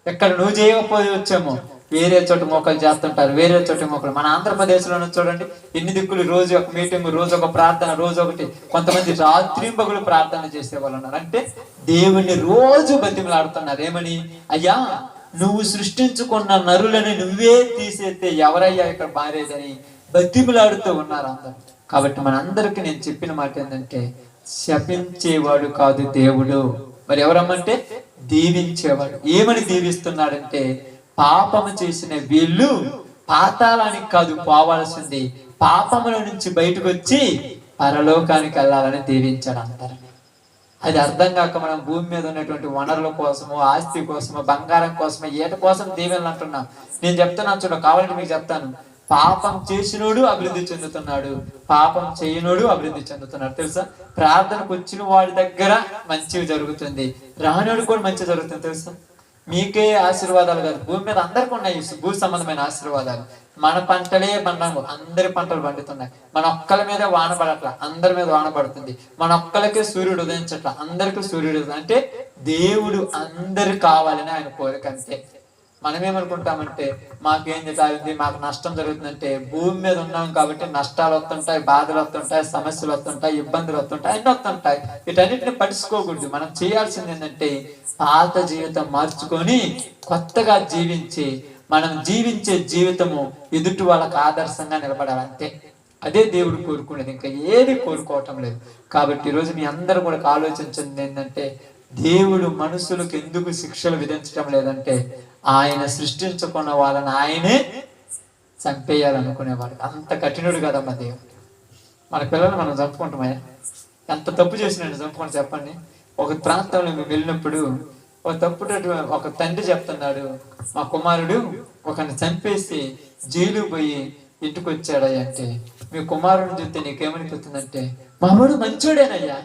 ఎక్కడ నువ్వు చేయకపోతే వచ్చామో వేరే చోట మోకలు చేస్తుంటారు, వేరే చోట మోకలు. మన ఆంధ్రప్రదేశ్లోనే చూడండి, ఎన్ని దిక్కులు, రోజు ఒక మీటింగ్, రోజు ఒక ప్రార్థన, రోజు ఒకటి. కొంతమంది రాత్రింబగలు ప్రార్థన చేసే వాళ్ళు ఉన్నారు. అంటే దేవుణ్ణి రోజు బతిమలాడుతున్నారు. ఏమని? అయ్యా, నువ్వు సృష్టించుకున్న నరులని నువ్వే తీసేస్తే ఎవరయ్యా ఇక్కడ మారేదని బతిమలాడుతూ ఉన్నారు అందరూ. కాబట్టి మనందరికీ నేను చెప్పిన మాట ఏంటంటే, శపించేవాడు కాదు దేవుడు. మరి ఎవరమ్మంటే దీవించేవాడు. ఏమని దీవిస్తున్నాడంటే, పాపము చేసిన వీళ్ళు పాతాళానికి కాదు పోవాల్సింది, పాపముల నుంచి బయటకు వచ్చి పరలోకానికి వెళ్ళాలని దీవించాడు అందరిని. అది అర్థం కాక మనం భూమి మీద ఉన్నటువంటి వనరుల కోసము, ఆస్తి కోసము, బంగారం కోసము, ఏట కోసం దీవెనలు అంటున్నాం. నేను చెప్తున్నాను చూడ, కావాలంటే మీకు చెప్తాను. పాపం చేసినోడు అభివృద్ధి చెందుతున్నాడు, పాపం చేయనోడు అభివృద్ధి చెందుతున్నాడు. తెలుసా? ప్రార్థనకు వచ్చిన వాడి దగ్గర మంచివి జరుగుతుంది, రానోడు కూడా మంచి జరుగుతుంది. తెలుసా? మీకే ఆశీర్వాదాలు కాదు, భూమి మీద అందరికీ ఉన్నాయి భూ సంబంధమైన ఆశీర్వాదాలు. మన పంటలే పండాము, అందరి పంటలు పండుతున్నాయి. మన ఒక్కల మీద వాన పడట్లా, అందరి మీద వాన పడుతుంది. మన ఒక్కలకే సూర్యుడు ఉదయించట్లా, అందరికీ సూర్యుడు. అంటే దేవుడు అందరు కావాలని ఆయన కోరిక. అంతే. మనమేమనుకుంటామంటే, మాకేంది తాగింది, మాకు నష్టం జరుగుతుందంటే, భూమి మీద ఉన్నాం కాబట్టి నష్టాలు వస్తుంటాయి, బాధలు వస్తుంటాయి, సమస్యలు వస్తుంటాయి, ఇబ్బందులు వస్తుంటాయి, అన్ని వస్తుంటాయి. వీటన్నిటిని పట్టించుకోకూడదు. మనం చేయాల్సింది ఏంటంటే, పాత జీవితం మార్చుకొని కొత్తగా జీవించి, మనం జీవించే జీవితము ఎదుటి వాళ్ళకి ఆదర్శంగా నిలబడాలంతే. అదే దేవుడు కోరుకునేది, ఇంకా ఏది కోరుకోవటం లేదు. కాబట్టి ఈరోజు మీ అందరూ కూడా ఆలోచించింది ఏంటంటే, దేవుడు మనుషులకు ఎందుకు శిక్షలు విధించడం లేదంటే, ఆయన సృష్టించుకున్న వాళ్ళని ఆయనే చంపేయాలనుకునేవాడు. అంత కఠినుడు కదమ్మా దేవుడు. మన పిల్లలు మనం చంపుకుంటామయ్యా, ఎంత తప్పు చేసినట్టు చంపుకుంటూ చెప్పండి. ఒక ప్రాంతంలో మేము వెళ్ళినప్పుడు ఒక తండ్రి చెప్తున్నాడు, మా కుమారుడు ఒకరిని చంపేసి జైలు పోయి ఇంటికి వచ్చాడయ్యా అంటే, మీ కుమారుడిని చూస్తే నీకేమనిపిస్తుందంటే, మా వాడు మంచోడేనయ్యా,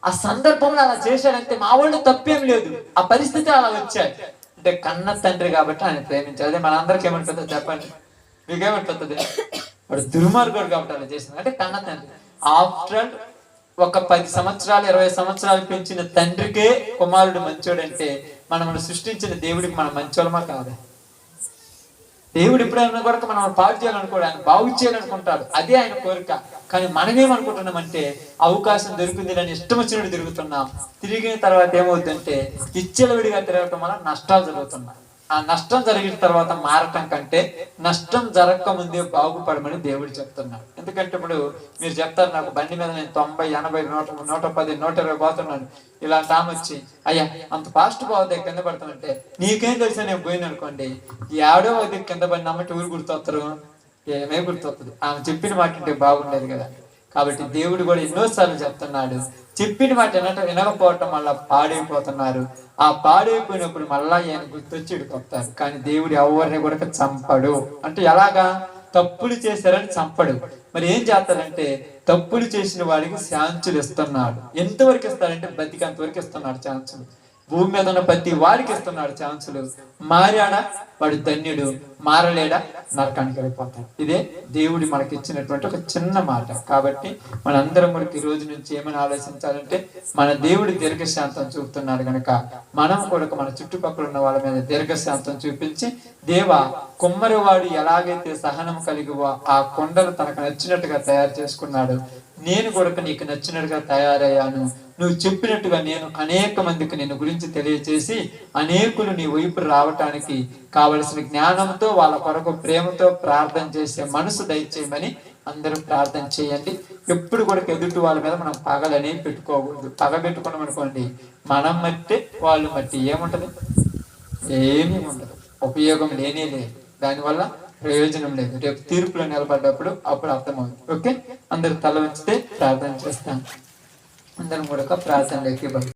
ఆ సందర్భంలో అలా చేశాడంటే మా వాళ్ళు తప్పేం లేదు, ఆ పరిస్థితి అలా వచ్చాయి అంటే కన్న తండ్రి కాబట్టి ఆయన ప్రేమించాడు. అదే మనందరికి ఏమనిపిస్తుంది చెప్పండి? మీకేమనిపిస్తుంది? వాడు దుర్మార్గుడు కాబట్టి అలా చేసింది అంటే కన్న తండ్రి. ఆఫ్టర్ ఒక 10 సంవత్సరాలు 20 సంవత్సరాలు పెంచిన తండ్రికే కుమారుడు మంచోడంటే, మనల్ని సృష్టించిన దేవుడికి మనం మంచోళమా కాదా? దేవుడు ఎప్పుడైనా కూడా మనం పాడు చేయాలనుకోడు, ఆయన బాగు చేయాలనుకుంటాడు, అదే ఆయన కోరిక. కానీ మనమేమనుకుంటున్నామంటే, అవకాశం దొరికింది అని ఇష్టం వచ్చినట్టు తిరుగుతున్నాం. తిరిగిన తర్వాత ఏమవుతుందంటే, ఇచ్చలవిడిగా తిరగటం వల్ల నష్టాలు జరుగుతున్నాయి. ఆ నష్టం జరిగిన తర్వాత మారటం కంటే నష్టం జరగక ముందే బాగుపడమని దేవుడు చెప్తున్నాడు. ఎందుకంటే ఇప్పుడు మీరు చెప్తారు, నాకు బండి మీద నేను 90, 80, 110, 120 పోతున్నాను. ఇలాంటి ఆమె వచ్చి, అయ్యా అంత ఫాస్ట్ పోతే కింద పడతానంటే, నీకేం తెలిసా నేను పోయిన అనుకోండి, ఏడో అది కింద పడినామంటే ఊరు గుర్తొస్తారు, ఏమే గుర్తొస్తుంది, ఆమె చెప్పిన మాట అంటే బాగుండేది కదా. కాబట్టి దేవుడు కూడా ఎన్నోసార్లు చెప్తున్నాడు, చెప్పిన మాట వినకపోవటం వల్ల పాడైపోతున్నారు. ఆ పాడైపోయినప్పుడు మళ్ళా ఆయన గుర్తొచ్చి ఇడికొస్తారు. కానీ దేవుడు ఎవరిని కూడా చంపడు. అంటే ఎలాగా? తప్పులు చేశారని చంపడు. మరి ఏం చేస్తాడంటే తప్పులు చేసిన వాడికి ఛాన్సులు ఇస్తున్నాడు. ఎంతవరకు ఇస్తాడంటే బతికంత వరకు ఇస్తున్నాడు ఛాన్సులు. భూమి మీద ఉన్న ప్రతి వాడికి ఇస్తున్నాడు ఛాన్సులు. మారాడా వాడు ధన్యుడు, మారలేడా నరకానికి వెళ్ళిపోతాడు. ఇదే దేవుడి మనకి ఇచ్చినటువంటి ఒక చిన్న మాట. కాబట్టి మనందరం కూడా ఈ రోజు నుంచి ఏమైనా ఆలోచించాలంటే మన దేవుడి దీర్ఘశాంతం చూపుతున్నాడు కనుక మనం కూడా మన చుట్టుపక్కల ఉన్న వాళ్ళ మీద దీర్ఘశాంతం చూపించి, దేవా కుమ్మరివాడు ఎలాగైతే సహనం కలిగి ఆ కొండలు తనకు నచ్చినట్టుగా తయారు చేసుకున్నాడు, నేను కూడా నీకు నచ్చినట్టుగా తయారయ్యాను. నువ్వు చెప్పినట్టుగా నేను అనేక మందికి నేను గురించి తెలియచేసి అనేకులు నీ వైపు రావటానికి కావలసిన జ్ఞానంతో వాళ్ళ కొరకు ప్రేమతో ప్రార్థన చేసే మనసు దయచేయమని అందరూ ప్రార్థన చేయండి. ఎప్పుడు కూడా ఎదుటి వాళ్ళ మీద మనం పగలని పెట్టుకోకూడదు. పగ పెట్టుకున్నాం అనుకోండి, మనం మట్టి వాళ్ళు మట్టి ఏముంటది? ఏమీ ఉండదు, ఉపయోగం లేనే లేదు, దానివల్ల ప్రయోజనం లేదు. రేపు తీర్పులో నిలబడ్డప్పుడు అప్పుడు అర్థమవుతుంది. ఓకే, అందరు తల వంచితే ప్రార్థన చేస్తాను. అందరం కూడా ప్రార్థనలోకి